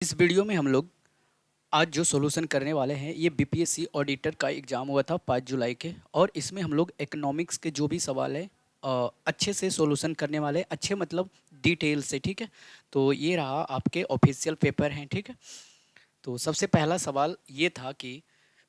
इस वीडियो में हम लोग आज जो सॉल्यूशन करने वाले हैं ये बीपीएससी ऑडिटर का एग्ज़ाम हुआ था 5 जुलाई के। और इसमें हम लोग इकोनॉमिक्स के जो भी सवाल है अच्छे से सॉल्यूशन करने वाले हैं। अच्छे मतलब डिटेल से, ठीक है। तो ये रहा आपके ऑफिशियल पेपर हैं, ठीक है। तो सबसे पहला सवाल ये था कि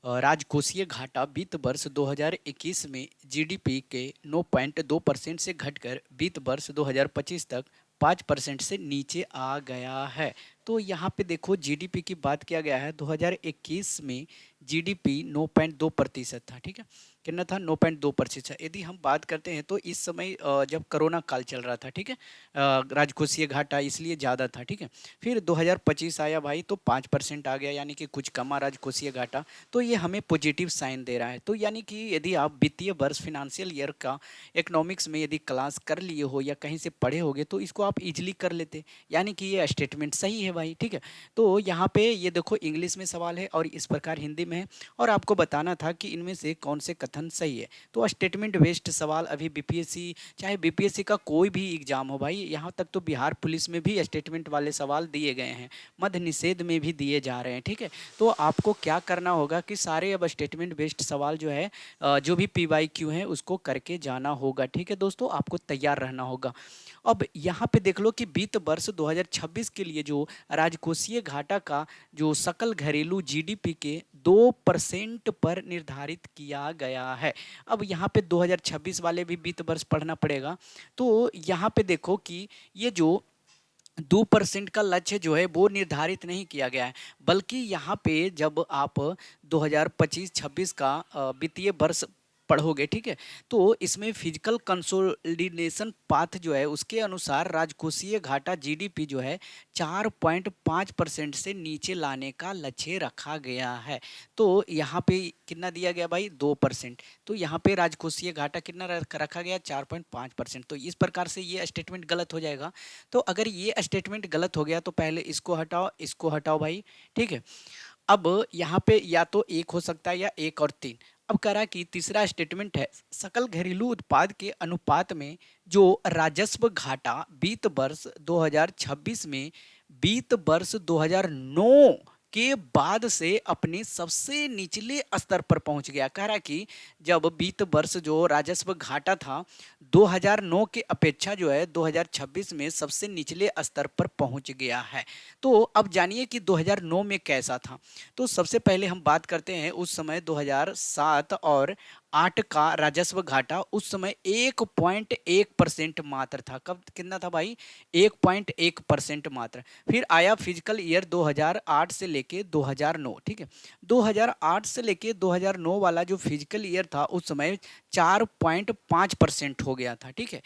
राजकोषीय घाटा वित्त वर्ष 2021 में जीडीपी के 9.2% से घटकर वित्त वर्ष 2025 तक 5% से नीचे आ गया है। तो यहाँ पे देखो जीडीपी की बात किया गया है। 2021 में जीडीपी 9.2% था, ठीक है। कितना था? 9.2%। यदि हम बात करते हैं तो इस समय जब कोरोना काल चल रहा था, ठीक है, राजकोषीय घाटा इसलिए ज़्यादा था, ठीक है। फिर 2025 आया भाई तो 5% आ गया, यानी कि कुछ कमा राजकोषीय घाटा। तो ये हमें पॉजिटिव साइन दे रहा है। तो यानी कि यदि आप वित्तीय वर्ष फाइनेंशियल ईयर का इकोनॉमिक्स में यदि क्लास कर लिए हो या कहीं से पढ़े होगे तो इसको आप इजीली कर लेते, यानी कि ये स्टेटमेंट सही है भाई, ठीक है। तो यहाँ पे ये देखो इंग्लिश में सवाल है और इस प्रकार हिंदी में है, और आपको बताना था कि इनमें से कौन से कथन सही है। तो स्टेटमेंट बेस्ड सवाल अभी बीपीएससी, चाहे बीपीएससी का कोई भी एग्जाम हो भाई, यहाँ तक तो बिहार पुलिस में भी स्टेटमेंट वाले सवाल दिए गए हैं, मद्य निषेध में भी दिए जा रहे हैं, ठीक है। तो आपको क्या करना होगा कि सारे अब स्टेटमेंट बेस्ड सवाल जो है जो भी पीवाईक्यू है उसको करके जाना होगा, ठीक है दोस्तों। आपको तैयार रहना होगा। अब यहाँ पे देख लो कि वित्त वर्ष 2026 के लिए जो राजकोषीय घाटा का जो सकल घरेलू जीडीपी के 2% पर निर्धारित किया गया है। अब यहाँ पे 2026 वाले भी वित्त वर्ष पढ़ना पड़ेगा। तो यहाँ पे देखो कि ये जो 2% का लक्ष्य जो है वो निर्धारित नहीं किया गया है, बल्कि यहाँ पे जब आप 2025-26 का वित्तीय वर्ष पढ़ोगे, ठीक है, तो इसमें फिजिकल कंसोलिडेशन पाथ जो है उसके अनुसार राजकोषीय घाटा जीडीपी जो है 4.5% से नीचे लाने का लक्ष्य रखा गया है। तो यहाँ पे कितना दिया गया भाई? 2%। तो यहाँ पे राजकोषीय घाटा कितना रखा गया? 4.5%। तो इस प्रकार से ये स्टेटमेंट गलत हो जाएगा। तो अगर ये स्टेटमेंट गलत हो गया तो पहले इसको हटाओ भाई, ठीक है। अब यहाँ पे या तो एक हो सकता है या एक और तीन। अब कह रहा कि तीसरा स्टेटमेंट है सकल घरेलू उत्पाद के अनुपात में जो राजस्व घाटा वित्त वर्ष 2026 में वित्त वर्ष 2009 के बाद से अपने सबसे निचले स्तर पर पहुंच गया। कह रहा कि जब वित्त वर्ष जो राजस्व घाटा था 2009 के अपेक्षा जो है 2026 में सबसे निचले स्तर पर पहुंच गया है। तो अब जानिए कि 2009 में कैसा था। तो सबसे पहले हम बात करते हैं उस समय 2007 और 8 का राजस्व घाटा उस समय 1.1% मात्र था। कब कितना था भाई? 1.1% मात्र। फिर आया फिजिकल ईयर 2008 से लेके 2009, ठीक है। 2008 से लेके 2009 वाला जो फिजिकल ईयर था उस समय 4.5% हो गया था, ठीक है।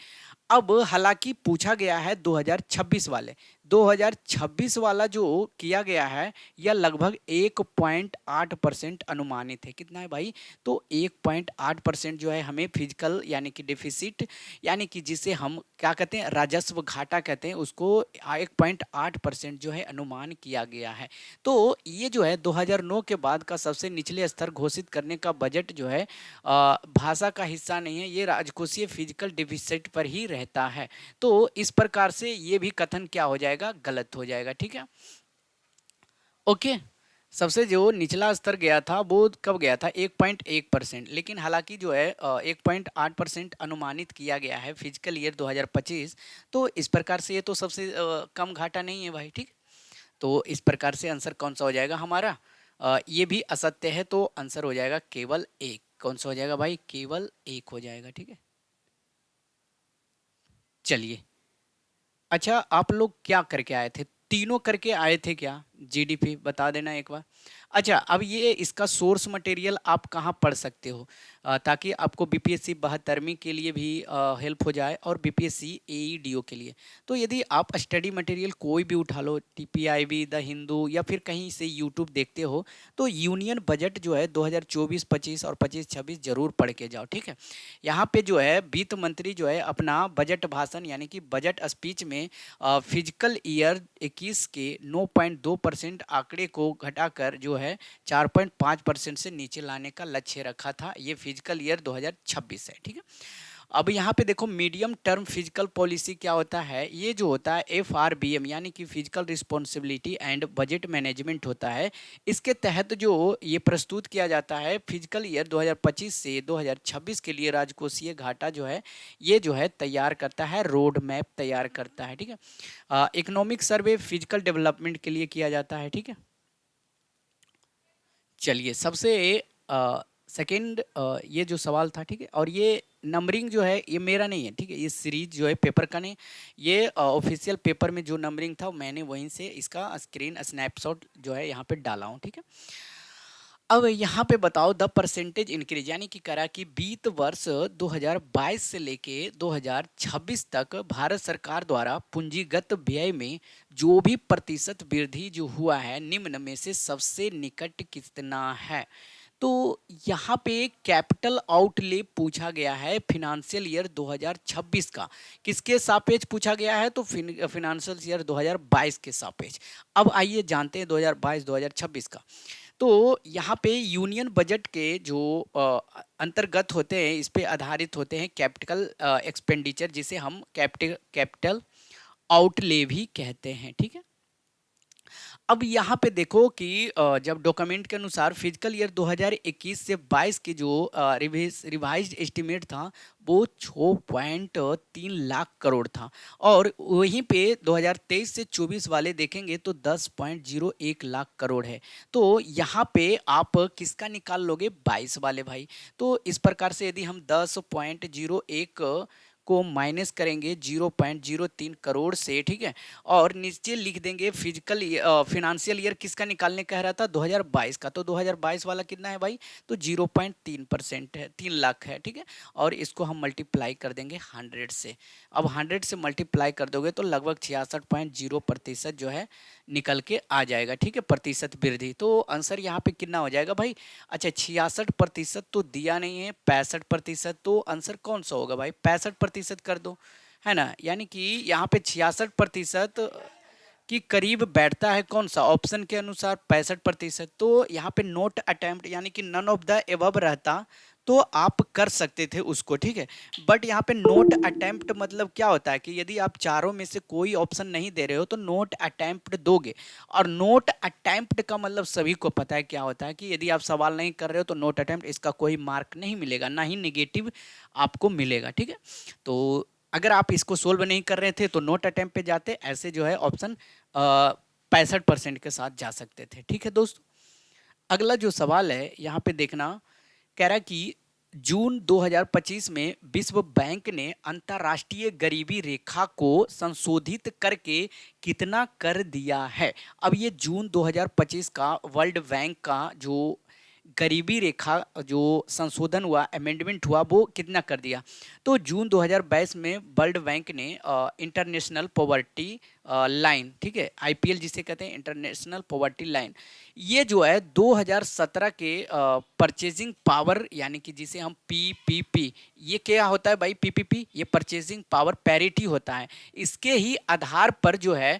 अब हालांकि पूछा गया है 2026 वाले, 2026 वाला जो किया गया है यह लगभग 1.8% अनुमानित है। कितना है भाई? तो 1.8% जो है हमें फिजिकल यानी कि डेफिसिट, यानी कि जिसे हम क्या कहते हैं, राजस्व घाटा कहते हैं, उसको 1.8% जो है अनुमान किया गया है। तो ये जो है 2009 के बाद का सबसे निचले स्तर घोषित करने का बजट जो है भाषा का हिस्सा नहीं है, ये राजकोषीय फिजिकल डेफिसिट पर ही रहता है। तो इस प्रकार से ये भी कथन क्या हो जाएगा? गलत हो जाएगा, ठीक है। ओके। सबसे जो निचला स्तर गया था वो कब गया था? 1.1%। लेकिन हालांकि जो है 1.8% अनुमानित किया गया है फिजिकल ईयर 2025। तो इस प्रकार से ये तो सबसे कम घाटा नहीं है भाई, ठीक। तो इस प्रकार से आंसर कौन सा हो जाएगा हमारा? ये भी असत्य है, तो आंसर हो जाएगा केवल एक। कौन सा हो जाएगा भाई? केवल एक हो जाएगा, ठीक है। चलिए, अच्छा आप लोग क्या करके आए थे? तीनों करके आए थे क्या? जीडीपी बता देना एक बार। अच्छा, अब ये इसका सोर्स मटेरियल आप कहाँ पढ़ सकते हो ताकि आपको बीपीएससी 72वीं के लिए भी हेल्प हो जाए और बीपीएससी एईडीओ के लिए। तो यदि आप स्टडी मटेरियल कोई भी उठा लो, टीपीआईबी, द हिंदू या फिर कहीं से यूट्यूब देखते हो, तो यूनियन बजट जो है 2024-25 और 25-26 जरूर पढ़ के जाओ, ठीक है। यहाँ पे जो है वित्त मंत्री जो है अपना बजट भाषण यानी कि बजट स्पीच में फिजिकल ईयर 21 के 9.2% आंकड़े को घटाकर जो है 4.5% से नीचे लाने का लक्ष्य रखा था। ये फिजिकल ईयर 2026 है, ठीक है। अब यहाँ पे देखो मीडियम टर्म फिजिकल पॉलिसी क्या होता है, ये जो होता है FRBM यानी कि physical responsibility and budget management होता है। इसके तहत जो ये प्रस्तुत किया जाता है फिजिकल ईयर 2025 से 2026 के लिए राजकोषीय घाटा जो है ये जो है तैयार करता है, रोड मैप तैयार करता है। ठीक है, इकोनॉमिक सर्वे फिजिकल डेवलपमेंट के लिए किया जाता है। ठीक है, चलिए सबसे सेकंड ये जो सवाल था, ठीक है, और ये नंबरिंग जो है ये मेरा नहीं है, ठीक है, ये सीरीज जो है पेपर का नहीं, ये ऑफिशियल पेपर में जो नंबरिंग था मैंने वहीं से इसका स्क्रीन स्नैपशॉट जो है यहाँ पे डाला हूँ। ठीक है, अब यहाँ पे बताओ द परसेंटेज इंक्रीज, यानी कि करा कि बीत वर्ष 2022 से लेके 2026 तक भारत सरकार द्वारा पूंजीगत व्यय में जो भी प्रतिशत वृद्धि जो हुआ है निम्न में से सबसे निकट कितना है। तो यहाँ पे कैपिटल आउटले पूछा गया है फिनेंशियल ईयर 2026 का, किसके सापेक्ष पूछा गया है, तो फिनेंशियल ईयर 2022 के सापेक्ष। अब आइए जानते हैं 2022-2026 का। तो यहाँ पे यूनियन बजट के जो अंतर्गत होते हैं इस पे आधारित होते हैं कैपिटल एक्सपेंडिचर, जिसे हम कैपिटल आउटले भी कहते हैं। ठीक है, अब यहाँ पे देखो कि जब डॉक्यूमेंट के अनुसार फिजिकल ईयर 2021 से 22 के जो रिवाइज्ड एस्टिमेट था वो 6.3 लाख करोड़ था, और वहीं पे 2023 से 24 वाले देखेंगे तो 10.01 लाख करोड़ है। तो यहाँ पे आप किसका निकाल लोगे, 22 वाले भाई। तो इस प्रकार से यदि हम 10.01 को माइनस करेंगे 0.03 करोड़ से, ठीक है, और नीचे लिख देंगे फिजिकल फिनेंशियल ईयर किसका निकालने कह रहा था, 2022 का। तो 2022 वाला कितना है भाई, तो 0.3% है, 3 लाख है। ठीक है, और इसको हम मल्टीप्लाई कर देंगे 100 से। अब 100 से मल्टीप्लाई कर दोगे तो लगभग 66.0% जो है निकल के आ जाएगा। ठीक है, प्रतिशत वृद्धि। तो आंसर यहाँ पे कितना हो जाएगा भाई, अच्छा 66% तो दिया नहीं है, 65%। तो आंसर कौन सा होगा भाई, 65% कर दो, है ना, यानी कि यहाँ पे 66% की करीब बैठता है कौन सा, ऑप्शन के अनुसार 65%। तो यहाँ पे नोट अटेम्प्ट यानी कि नन ऑफ द एबव रहता तो आप कर सकते थे उसको। ठीक है, बट यहाँ पे नोट अटेम्प्ट मतलब क्या होता है कि यदि आप चारों में से कोई ऑप्शन नहीं दे रहे हो तो नोट अटेम्प्ट दोगे, और नोट अटेम्प्ट का मतलब सभी को पता है क्या होता है कि यदि आप सवाल नहीं कर रहे हो तो नोट अटेम्प्ट, इसका कोई मार्क नहीं मिलेगा, ना ही निगेटिव आपको मिलेगा। ठीक है, तो अगर आप इसको सोल्व नहीं कर रहे थे तो नोट अटेम्प्ट पे जाते, ऐसे जो है ऑप्शन 65% के साथ जा सकते थे। ठीक है दोस्तों, अगला जो सवाल है यहाँ पे देखना, कह रहा है कि जून 2025 में विश्व बैंक ने अंतर्राष्ट्रीय गरीबी रेखा को संशोधित करके कितना कर दिया है। अब ये जून 2025 का वर्ल्ड बैंक का जो गरीबी रेखा जो संशोधन हुआ, अमेंडमेंट हुआ, वो कितना कर दिया। तो जून 2022 में वर्ल्ड बैंक ने इंटरनेशनल पॉवर्टी लाइन, ठीक है, IPL जिसे कहते हैं इंटरनेशनल पॉवर्टी लाइन, ये जो है 2017 के परचेजिंग पावर यानी कि जिसे हम PPP, ये क्या होता है भाई, PPP ये परचेजिंग पावर पैरिटी होता है, इसके ही आधार पर जो है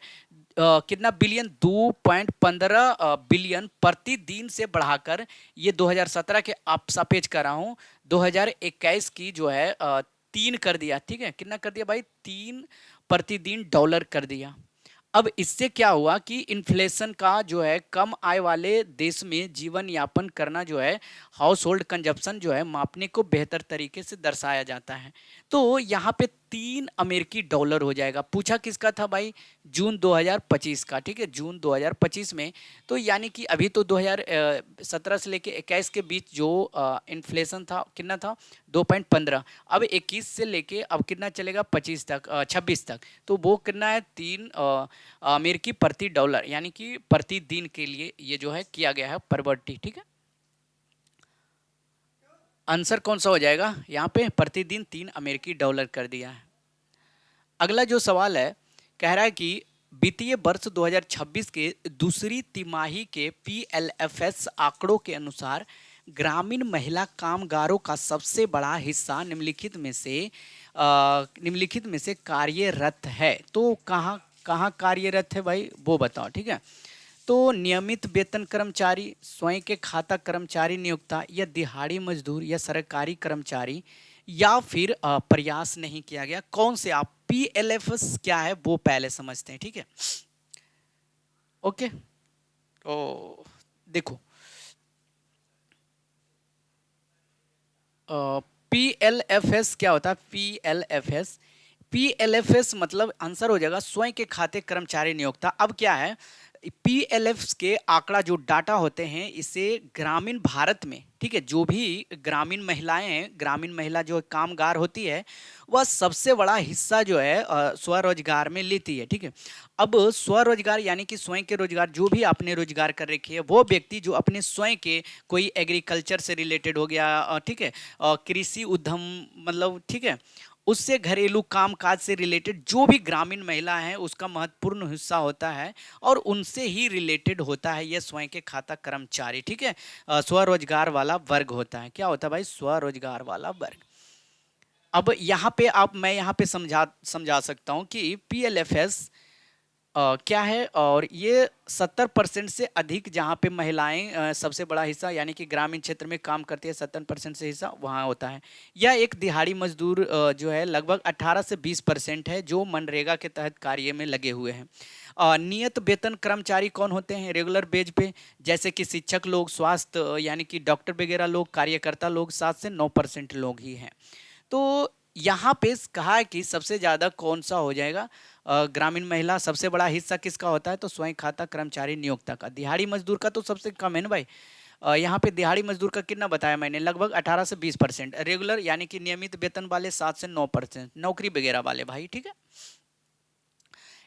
कितना बिलियन, 2.15 बिलियन प्रतिदिन से बढ़ाकर ये 2017 के आप सापेक्ष कर रहा हूँ 2021 की जो है 3 कर दिया। ठीक है, कितना कर दिया भाई, 3 प्रतिदिन डॉलर कर दिया। अब इससे क्या हुआ कि इन्फ्लेशन का जो है कम आय वाले देश में जीवन यापन करना जो है, हाउस होल्ड कंजप्शन जो है मापने को बेहतर तरीके से दर्शाया जाता है। तो यहाँ पे 3 अमेरिकी डॉलर हो जाएगा। पूछा किसका था भाई, जून 2025 का। ठीक है, जून 2025 में, तो यानी कि अभी तो 2017 से लेके 21 के बीच जो इन्फ्लेशन था कितना था, 2.15। अब 21 से लेके अब कितना चलेगा, 25 तक, 26 तक, तो वो कितना है, 3 अमेरिकी प्रति डॉलर, यानी कि प्रतिदिन के लिए ये जो है किया गया है परवर्ती। ठीक है, आंसर कौन सा हो जाएगा यहाँ पे, प्रतिदिन 3 अमेरिकी डॉलर कर दिया है। अगला जो सवाल है, कह रहा है कि वित्तीय वर्ष 2026 के दूसरी तिमाही के PLFS आंकड़ों के अनुसार ग्रामीण महिला कामगारों का सबसे बड़ा हिस्सा निम्नलिखित में से कार्यरत है। तो कहाँ कहाँ कार्यरत है भाई, वो बताओ। ठीक है, तो नियमित वेतन कर्मचारी, स्वयं के खाता कर्मचारी नियोक्ता, या दिहाड़ी मजदूर, या सरकारी कर्मचारी, या फिर प्रयास नहीं किया गया? कौन से आप पीएलएफएस क्या है वो पहले समझते हैं, ठीक है। ओके, तो देखो, पीएलएफएस क्या होता है? पीएलएफएस, पीएलएफएस मतलब आंसर हो जाएगा स्वयं के खाते कर्मचारी नियोक्ता। अब क्या है, पीएलएफ के आंकड़ा जो डाटा होते हैं इसे ग्रामीण भारत में, ठीक है, जो भी ग्रामीण महिलाएं हैं, ग्रामीण महिला जो कामगार होती है वह सबसे बड़ा हिस्सा जो है स्वरोजगार में लेती है, ठीक है। अब स्वरोजगार यानी कि स्वयं के रोजगार, जो भी आपने रोजगार कर रखी है वो व्यक्ति जो अपने स्वयं के कोई एग्रीकल्चर से रिलेटेड हो गया, ठीक है, कृषि उद्यम मतलब, ठीक है, उससे घरेलू कामकाज से रिलेटेड जो भी ग्रामीण महिला है उसका महत्वपूर्ण हिस्सा होता है और उनसे ही रिलेटेड होता है यह स्वयं के खाता कर्मचारी, ठीक है। स्वरोजगार वाला वर्ग होता है। क्या होता है भाई? स्वरोजगार वाला वर्ग। अब यहाँ पे आप, मैं यहाँ पे समझा सकता हूँ कि पीएलएफएस क्या है, और ये 70% से अधिक जहाँ पे महिलाएं सबसे बड़ा हिस्सा यानी कि ग्रामीण क्षेत्र में काम करती है, 70% से हिस्सा वहाँ होता है। यह एक दिहाड़ी मजदूर जो है लगभग 18 से 20% है जो मनरेगा के तहत कार्य में लगे हुए हैं। नियत वेतन कर्मचारी कौन होते हैं रेगुलर बेज पे? जैसे कि शिक्षक लोग, स्वास्थ्य यानी कि डॉक्टर वगैरह लोग, कार्यकर्ता लोग 7 से 9% लोग ही हैं। तो यहाँ पे कहा है कि सबसे ज़्यादा कौन सा हो जाएगा? ग्रामीण महिला। सबसे बड़ा हिस्सा किसका होता है? तो स्वयं खाता कर्मचारी नियोक्ता का। दिहाड़ी मजदूर का तो सबसे कम है ना भाई। यहाँ पे दिहाड़ी मजदूर का कितना बताया मैंने? लगभग 18 से 20%। रेगुलर यानी कि नियमित वेतन वाले 7 से 9%, नौकरी वगैरह वाले भाई, ठीक है।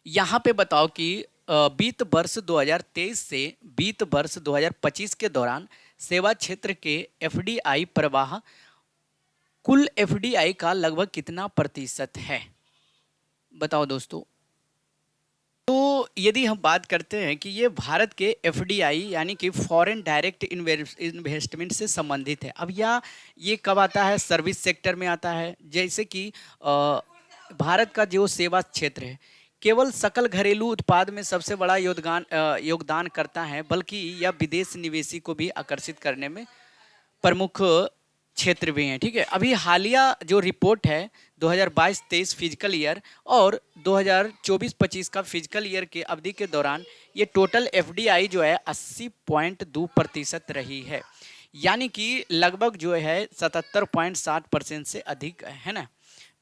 यहाँ पे बताओ कि बीत वर्ष 2023 से बीत वर्ष 2025 के दौरान सेवा क्षेत्र के एफडीआई प्रवाह कुल एफडीआई का लगभग कितना प्रतिशत है? बताओ दोस्तों। तो यदि हम बात करते हैं कि ये भारत के एफडीआई यानी कि फॉरेन डायरेक्ट इन्वेस्टमेंट से संबंधित है। अब ये कब आता है? सर्विस सेक्टर में आता है। जैसे कि भारत का जो सेवा क्षेत्र है केवल सकल घरेलू उत्पाद में सबसे बड़ा योगदान करता है, बल्कि यह विदेश निवेशी को भी आकर्षित करने में प्रमुख क्षेत्र भी हैं, ठीक है। अभी हालिया जो रिपोर्ट है 2022-23 फिजिकल ईयर और 2024-25 का फिजिकल ईयर के अवधि के दौरान ये टोटल एफडीआई जो है 80.2% रही है, यानी कि लगभग जो है 77.7% से अधिक है ना।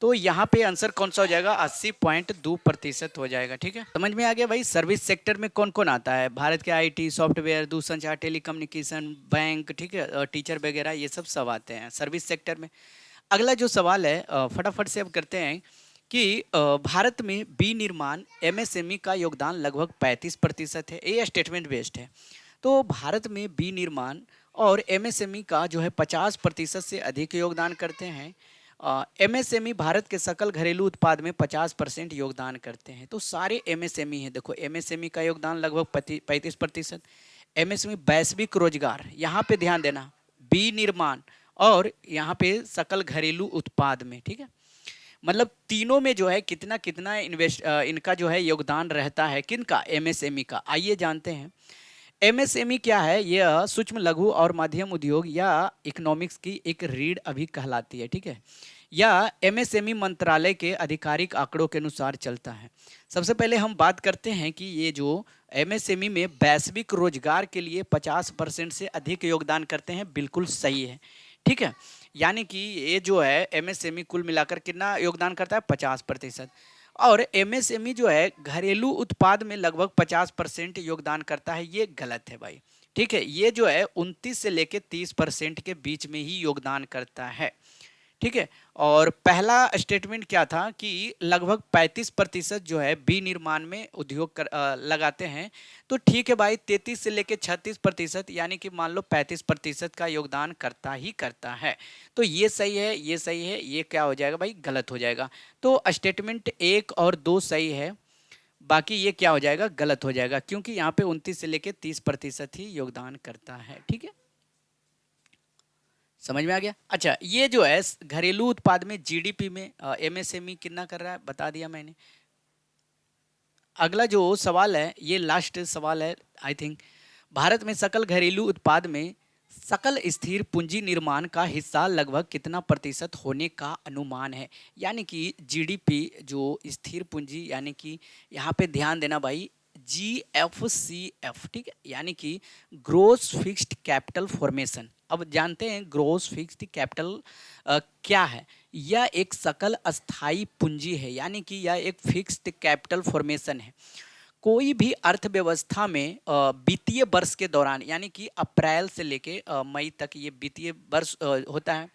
तो यहाँ पे आंसर कौन सा हो जाएगा? 80.2% हो जाएगा, ठीक है। समझ में आ गया भाई। सर्विस सेक्टर में कौन कौन आता है? भारत के आईटी, सॉफ्टवेयर, दूरसंचार, टेलीकम्युनिकेशन, बैंक, ठीक है, टीचर वगैरह, ये सब आते हैं सर्विस सेक्टर में। अगला जो सवाल है फटाफट से अब करते हैं कि भारत में विनिर्माण एमएसएमई का योगदान लगभग 35% है। ये स्टेटमेंट बेस्ड है। तो भारत में विनिर्माण और एमएसएमई का जो है 50% से अधिक योगदान करते हैं। एमएसएमई भारत के सकल घरेलू उत्पाद में 50% योगदान करते हैं। तो सारे एमएसएमई हैं। देखो एमएसएमई का योगदान लगभग 35%। एमएसएमई वैश्विक रोजगार, यहाँ पे ध्यान देना, विनिर्माण और यहाँ पे सकल घरेलू उत्पाद में, ठीक है, मतलब तीनों में जो है कितना कितना इनका जो है योगदान रहता है। किनका? एमएसएमई का। आइए जानते हैं एमएसएमई क्या है। यह सूक्ष्म लघु और मध्यम उद्योग या इकोनॉमिक्स की एक रीढ़ अभी कहलाती है, ठीक है। यह एमएसएमई मंत्रालय के आधिकारिक आंकड़ों के अनुसार चलता है। सबसे पहले हम बात करते हैं कि ये जो एमएसएमई में वैश्विक रोजगार के लिए 50% से अधिक योगदान करते हैं, बिल्कुल सही है, ठीक है। यानी कि ये जो है एमएसएमई कुल मिलाकर कितना योगदान करता है? 50%। और एमएसएमई जो है घरेलू उत्पाद में लगभग 50% योगदान करता है, ये गलत है भाई, ठीक है। ये जो है 29 से लेके 30% के बीच में ही योगदान करता है, ठीक है। और पहला स्टेटमेंट क्या था कि लगभग 35% जो है विनिर्माण में लगाते हैं। तो ठीक है भाई, 33 से लेके 36% यानी कि मान लो 35% का योगदान करता ही करता है। तो ये सही है, ये सही है, ये क्या हो जाएगा भाई? गलत हो जाएगा। तो स्टेटमेंट 1 और 2 सही है, बाकी ये क्या हो जाएगा? गलत हो जाएगा, क्योंकि यहाँ पे 29 से लेके 30% ही योगदान करता है, ठीक है। समझ में आ गया? अच्छा, ये जो है घरेलू उत्पाद में जीडीपी में एमएसएमई कितना कर रहा है बता दिया मैंने। अगला जो सवाल है ये लास्ट सवाल है आई थिंक। भारत में सकल घरेलू उत्पाद में सकल स्थिर पूंजी निर्माण का हिस्सा लगभग कितना प्रतिशत होने का अनुमान है? यानी कि जीडीपी जो स्थिर पूंजी, यानी कि यहाँ पे ध्यान देना भाई, GFCF, ठीक है, यानी कि ग्रोस फिक्स्ड कैपिटल फॉर्मेशन। अब जानते हैं ग्रोस फिक्स्ड कैपिटल क्या है। यह एक सकल अस्थाई पूंजी है, यानी कि यह एक फिक्स्ड कैपिटल फॉर्मेशन है। कोई भी अर्थव्यवस्था में वित्तीय वर्ष के दौरान, यानी कि अप्रैल से लेके मई तक ये वित्तीय वर्ष होता है।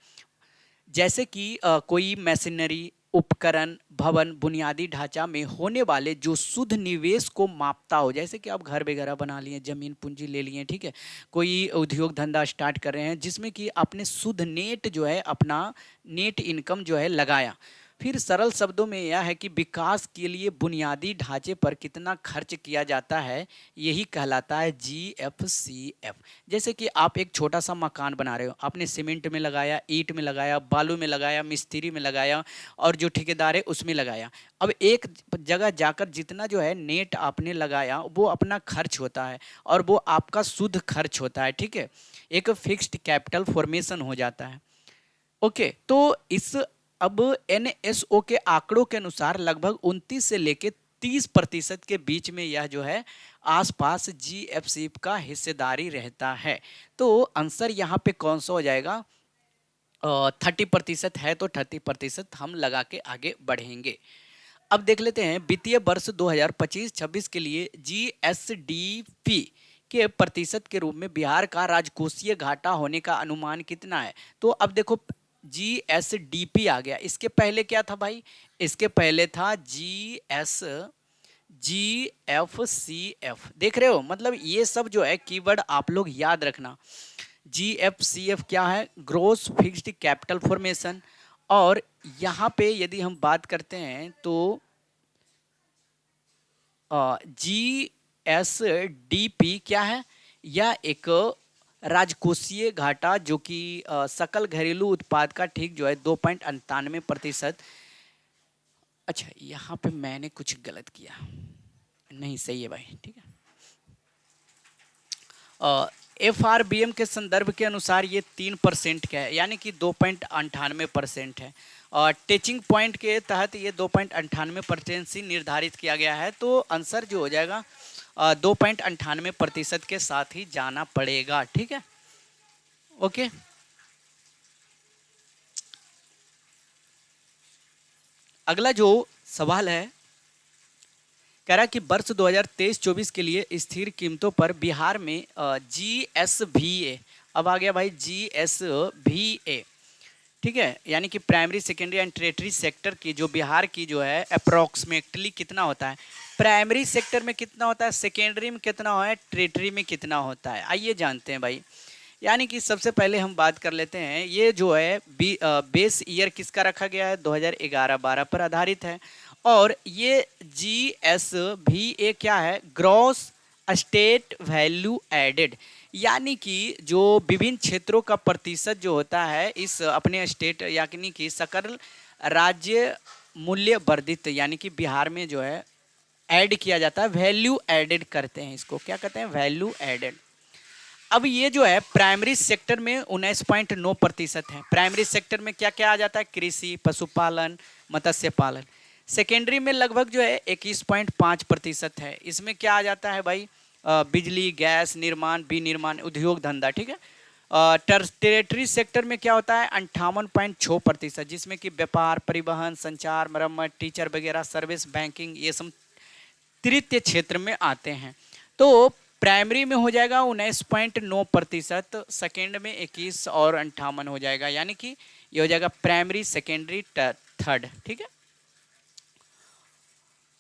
जैसे कि कोई मशीनरी, उपकरण, भवन, बुनियादी ढांचा में होने वाले जो शुद्ध निवेश को मापता हो, जैसे कि आप घर वगैरह बना लिए, जमीन पूंजी ले लिए, ठीक है, कोई उद्योग धंधा स्टार्ट कर रहे हैं जिसमें कि आपने शुद्ध नेट जो है अपना नेट इनकम जो है लगाया। फिर सरल शब्दों में यह है कि विकास के लिए बुनियादी ढांचे पर कितना खर्च किया जाता है, यही कहलाता है GFCF। जैसे कि आप एक छोटा सा मकान बना रहे हो, आपने सीमेंट में लगाया, ईंट में लगाया, बालू में लगाया, मिस्त्री में लगाया और जो ठेकेदार है उसमें लगाया। अब एक जगह जाकर जितना जो है नेट आपने लगाया वो अपना खर्च होता है और वो आपका शुद्ध खर्च होता है, ठीक है, एक फिक्स्ड कैपिटल फॉर्मेशन हो जाता है। ओके, तो इस अब NSO के आंकड़ों के अनुसार लगभग 29 से लेके 30% के बीच में यह जो है आसपास GFC का हिस्सेदारी रहता है। तो आंसर यहाँ पे कौन सा हो जाएगा? 30% है तो 30% हम लगा के आगे बढ़ेंगे। अब देख लेते हैं वित्तीय वर्ष 2025-26 के लिए GSDP के प्रतिशत के रूप में बिहार का राजकोषीय घाटा होने का अनुमान कितना है? तो अब देखो GSDP आ गया, इसके पहले क्या था भाई? इसके पहले था GFCF। देख रहे हो, मतलब ये सब जो है कीवर्ड आप लोग याद रखना। GFCF क्या है? Gross fixed capital formation. और यहाँ पे यदि हम बात करते हैं तो GSDP क्या है? यह एक राजकोषीय घाटा जो कि सकल घरेलू उत्पाद का ठीक जो है 2.98%। अच्छा, यहाँ पे मैंने कुछ गलत किया, नहीं सही है भाई, ठीक है। FRBM के संदर्भ के अनुसार ये 3% का है, यानी कि 2.98% है। और टेचिंग पॉइंट के तहत ये 2.98% से निर्धारित किया गया है। तो आंसर जो हो जाएगा 2.98% के साथ ही जाना पड़ेगा, ठीक है, ओके। अगला जो सवाल है, कह रहा है कि वर्ष 2023-24 के लिए स्थिर कीमतों पर बिहार में GSVA, अब आ गया भाई GSVA, ठीक है, यानी कि primary, secondary and tertiary sector की जो बिहार की जो है अप्रोक्सीमेटली कितना होता है? प्राइमरी सेक्टर में कितना होता है, सेकेंडरी में कितना होता है, टर्टियरी में कितना होता है, आइए जानते हैं भाई। यानी कि सबसे पहले हम बात कर लेते हैं, ये जो है बेस ईयर किसका रखा गया है? 2011-12 पर आधारित है। और ये GSVA क्या है? ग्रॉस स्टेट वैल्यू एडेड, यानी कि जो विभिन्न क्षेत्रों का प्रतिशत जो होता है इस अपने स्टेट, यानी कि सकल राज्य मूल्य वर्धित, यानी कि बिहार में जो है ऐड किया जाता है, वैल्यू एडेड करते हैं, इसको क्या कहते हैं? Value added. अब ये जो है प्राइमरी सेक्टर में 19.9% है। प्राइमरी सेक्टर में क्या क्या आ जाता है? कृषि, पशुपालन, मत्स्य पालन। सेकेंडरी में लगभग जो है 21.5% है। इसमें क्या आ जाता है भाई? बिजली, गैस, निर्माण, विनिर्माण, उद्योग धंधा, ठीक है। टर्टियरी सेक्टर में क्या होता है? 58.6%, जिसमें कि व्यापार, परिवहन, संचार, मरम्मत, टीचर वगैरह, सर्विस, बैंकिंग, ये सब तृतीय क्षेत्र में आते हैं। तो प्राइमरी में हो जाएगा 19.9%, सेकेंड में 21 और 58 हो जाएगा, यानी कि ये हो जाएगा प्राइमरी, सेकेंडरी, थर्ड, ठीक है।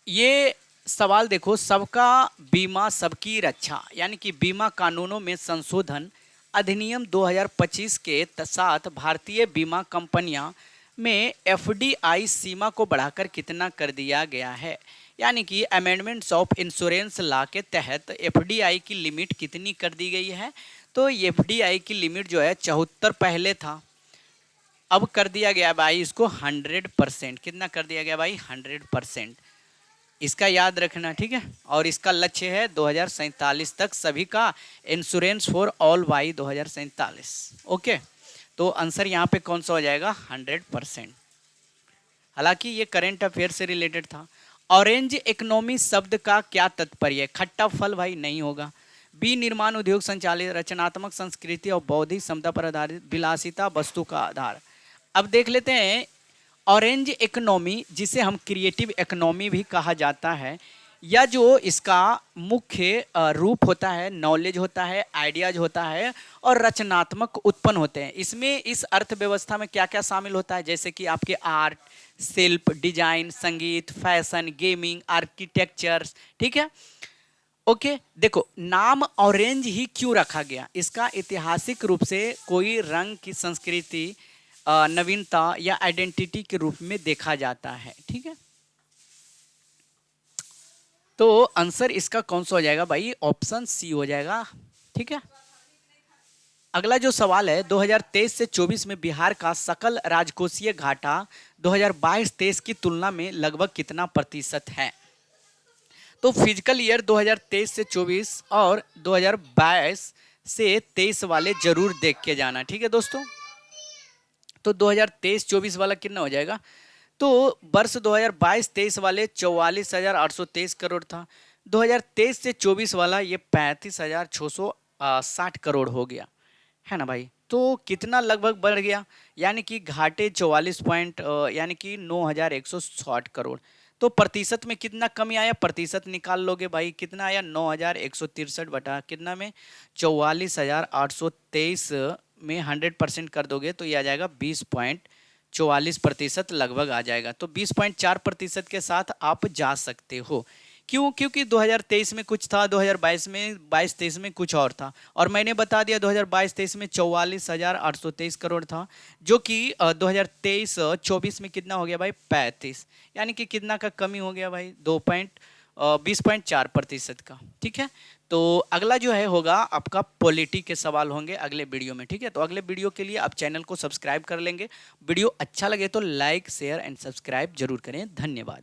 ये सवाल देखो, सबका बीमा सबकी रक्षा, यानी कि बीमा कानूनों में संशोधन अधिनियम 2025 के साथ भारतीय बीमा कंपनियां में FDI सीमा को बढ़ाकर कितना कर दिया गया है? यानी कि अमेंडमेंट्स ऑफ इंश्योरेंस लॉ के तहत FDI की लिमिट कितनी कर दी गई है? तो FDI की लिमिट जो है 74 पहले था, अब कर दिया गया भाई इसको 100%। कितना कर दिया गया भाई? 100%। इसका याद रखना, ठीक है। और इसका लक्ष्य है 2047 तक सभी का insurance for all by 2047। Okay, तो आंसर यहाँ पे कौन सा हो जाएगा? 100%। हालांकि ये करेंट अफेयर से रिलेटेड था। ऑरेंज इकोनॉमी शब्द का क्या तात्पर्य है? खट्टा फल भाई नहीं होगा। बी, निर्माण उद्योग संचालित रचनात्मक संस्कृति और बौद्धिक क्षमता पर आधारित विलासिता वस्तु का आधार। अब देख लेते हैं ऑरेंज इकोनॉमी, जिसे हम क्रिएटिव इकोनॉमी भी कहा जाता है, या जो इसका मुख्य रूप होता है, नॉलेज होता है, आइडियाज होता है और रचनात्मक उत्पन्न होते हैं। इसमें इस अर्थव्यवस्था में क्या क्या शामिल होता है? जैसे कि आपके आर्ट, शिल्प, डिजाइन, संगीत, फैशन, गेमिंग, आर्किटेक्चर, ठीक है। ओके, देखो नाम ऑरेंज ही क्यों रखा गया? इसका ऐतिहासिक रूप से कोई रंग की संस्कृति, नवीनता या आइडेंटिटी के रूप में देखा जाता है, ठीक है। तो आंसर इसका कौन सा हो जाएगा भाई? ऑप्शन सी हो जाएगा, ठीक है। अगला जो सवाल है, 2023 से 24 में बिहार का सकल राजकोषीय घाटा 2022-23 की तुलना में लगभग कितना प्रतिशत है? तो फिजिकल ईयर 2023 से 24 और 2022 से 23 वाले जरूर देख के जाना, ठीक है दोस्तों। तो 2023-24 वाला कितना हो जाएगा? तो वर्ष 2022-23 वाले 44,823 करोड़ था। 2023 से 24 वाला ये 35,660 करोड़ हो गया, है ना भाई। तो कितना लगभग बढ़ गया? यानी कि घाटे 44 पॉइंट यानी कि 9,160 करोड़। तो प्रतिशत में कितना कमी आया? प्रतिशत निकाल लोगे भाई, कितना आया? 9,163 बटा कितना में 44,823 में 100% कर दोगे तो ये आ जाएगा 20.44% लगभग आ जाएगा। तो 20.4% के साथ आप जा सकते हो। क्यों? क्योंकि 2023 में कुछ था, 2022 में 22-23 में कुछ और था। और मैंने बता दिया 2022-23 में 44,823 करोड़ था, जो कि 2023-24 में कितना हो गया भाई? 35। यानी कि कितना का कमी हो गया भाई? 20.4% का, ठीक है। तो अगला जो है होगा आपका पॉलिटी के सवाल होंगे अगले वीडियो में, ठीक है। तो अगले वीडियो के लिए आप चैनल को सब्सक्राइब कर लेंगे। वीडियो अच्छा लगे तो लाइक, शेयर एंड सब्सक्राइब जरूर करें। धन्यवाद।